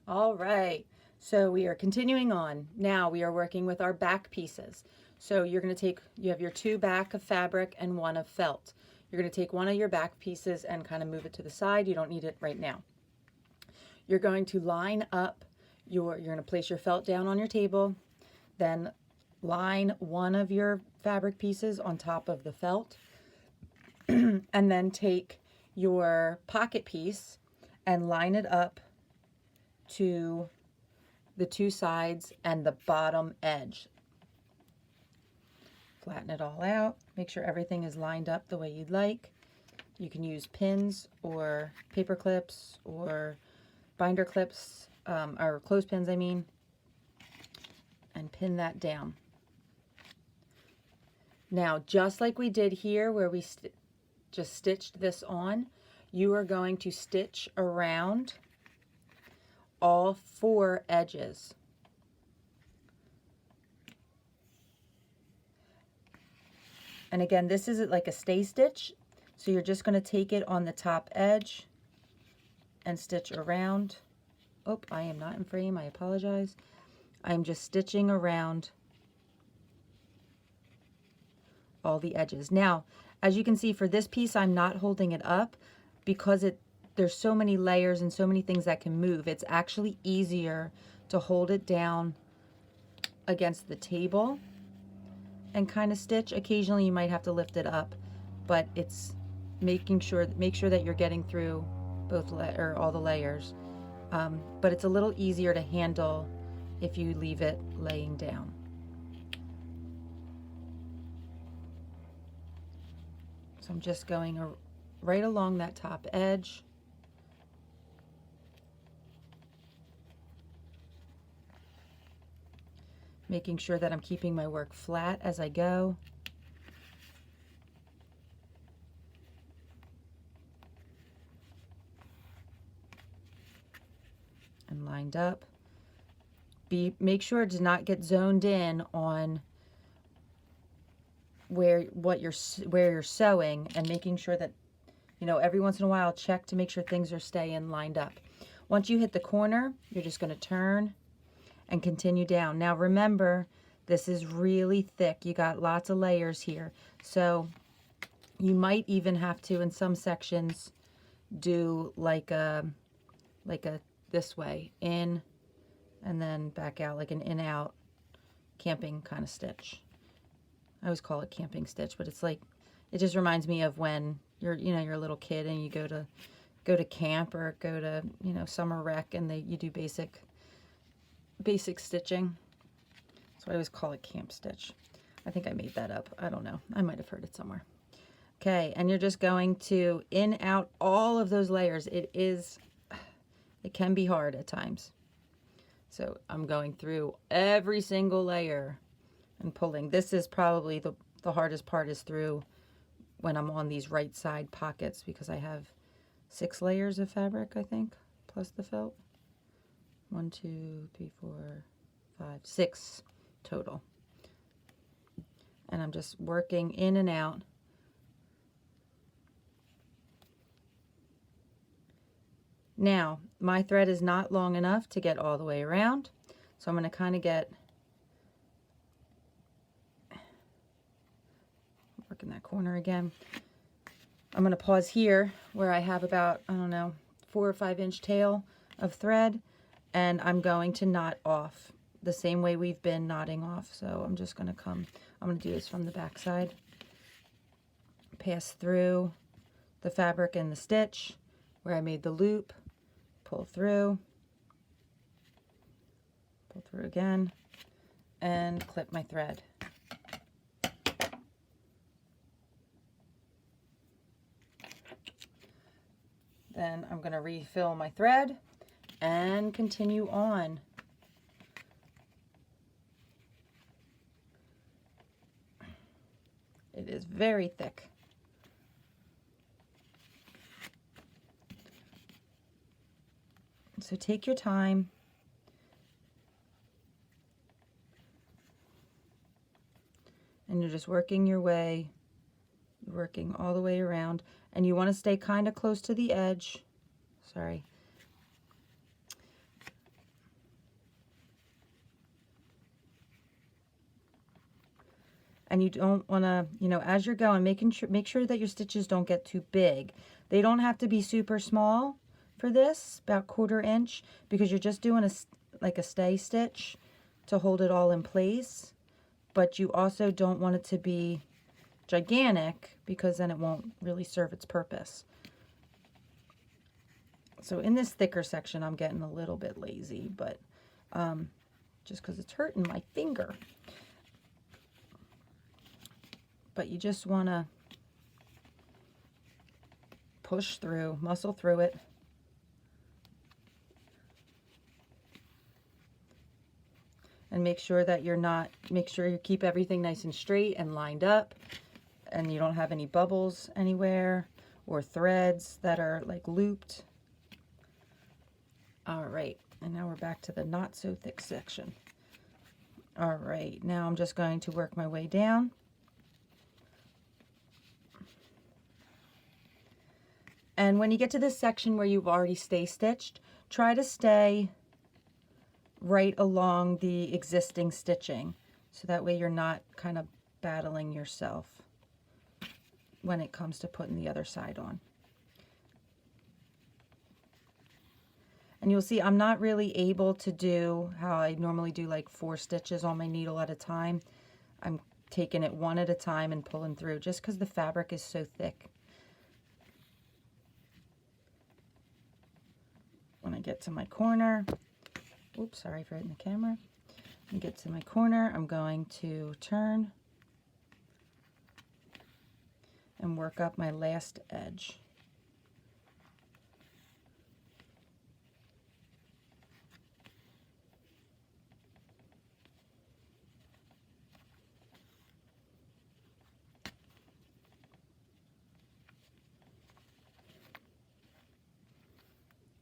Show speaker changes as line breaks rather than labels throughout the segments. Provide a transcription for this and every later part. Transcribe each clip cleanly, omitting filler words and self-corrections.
All right, so we are continuing on. Now we are working with our back pieces. So you're going to take, you have your two back of fabric and one of felt. You're going to take one of your back pieces and kind of move it to the side. You don't need it right now. You're going to line up you're going to place your felt down on your table, then line one of your fabric pieces on top of the felt, and then take your pocket piece and line it up to the two sides and the bottom edge. Flatten it all out. Make sure everything is lined up the way you'd like. You can use pins or paper clips or binder clips, or clothespins, I mean, and pin that down. Now, just like we did here where we just stitched this on, you are going to stitch around all four edges. And again, this is like a stay stitch, so you're just going to take it on the top edge and stitch around. Oh, I am not in frame, I apologize. I'm just stitching around all the edges. Now, as you can see for this piece, I'm not holding it up because there's so many layers and so many things that can move. It's actually easier to hold it down against the table and kind of stitch. Occasionally you might have to lift it up, but it's make sure that you're getting through both or all the layers. But it's a little easier to handle if you leave it laying down. So I'm just going right along that top edge. Making sure that I'm keeping my work flat as I go. And lined up. Make sure to not get zoned in on where you're sewing, and making sure that, you know, every once in a while check to make sure things are staying lined up. Once you hit the corner, you're just going to turn and continue down. Now remember, this is really thick. You got lots of layers here, so you might even have to in some sections do like a this way, in and then back out, like an in out camping kind of stitch. I always call it camping stitch, but it's like, it just reminds me of when you're a little kid and you go to camp or go to, you know, summer rec, and you do basic stitching. So I always call it camp stitch. I think I made that up. I don't know. I might have heard it somewhere. Okay, and you're just going to in out all of those layers. It can be hard at times. So I'm going through every single layer and pulling. This is probably the hardest part, is through when I'm on these right side pockets, because I have 6 layers of fabric, I think, plus the felt. 1, 2, 3, 4, 5, 6 total. And I'm just working in and out. Now, my thread is not long enough to get all the way around, so I'm going to kind of get, working that corner again. I'm going to pause here where I have about, I don't know, 4 or 5 inch tail of thread, and I'm going to knot off the same way we've been knotting off. So I'm just going to I'm going to do this from the back side. Pass through the fabric and the stitch where I made the loop, pull through again, and clip my thread. Then I'm going to refill my thread and continue on. It is very thick. So take your time. And you're just working your way, working all the way around, and you want to stay kind of close to the edge. Sorry. And you don't want to, you know, as you're going, make sure that your stitches don't get too big. They don't have to be super small for this, about 1/4 inch, because you're just doing like a stay stitch to hold it all in place. But you also don't want it to be gigantic, because then it won't really serve its purpose. So in this thicker section, I'm getting a little bit lazy, but just because it's hurting my finger. But you just want to push through, muscle through it. And make sure that make sure you keep everything nice and straight and lined up, and you don't have any bubbles anywhere or threads that are like looped. All right, and now we're back to the not so thick section. All right, now I'm just going to work my way down. And when you get to this section where you've already stay stitched, try to stay right along the existing stitching, so that way you're not kind of battling yourself when it comes to putting the other side on. And you'll see I'm not really able to do how I normally do, like 4 stitches on my needle at a time. I'm taking it one at a time and pulling through, just because the fabric is so thick. When I get to my corner, oops, sorry for hitting the camera. When I get to my corner, I'm going to turn and work up my last edge.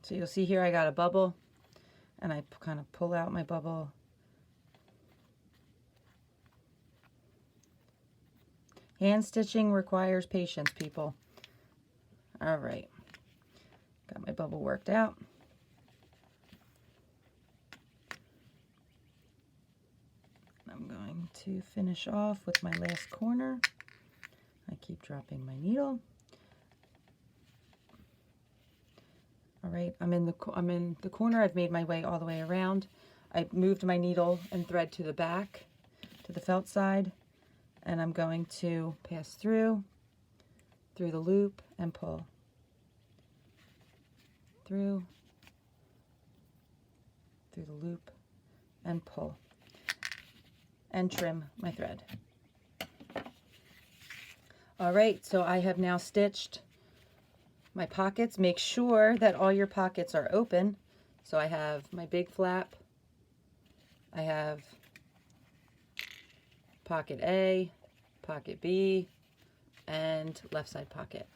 So you'll see here I got a bubble, and I kind of pull out my bubble. Hand stitching requires patience, people. All right, got my bubble worked out. I'm going to finish off with my last corner. I keep dropping my needle. All right, I'm in the corner. I've made my way all the way around. I moved my needle and thread to the back, to the felt side, and I'm going to pass through the loop and pull through the loop and pull, and trim my thread. All right, so I have now stitched my pockets. Make sure that all your pockets are open. So I have my big flap, I have pocket A, pocket B, and left side pocket.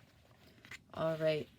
All right,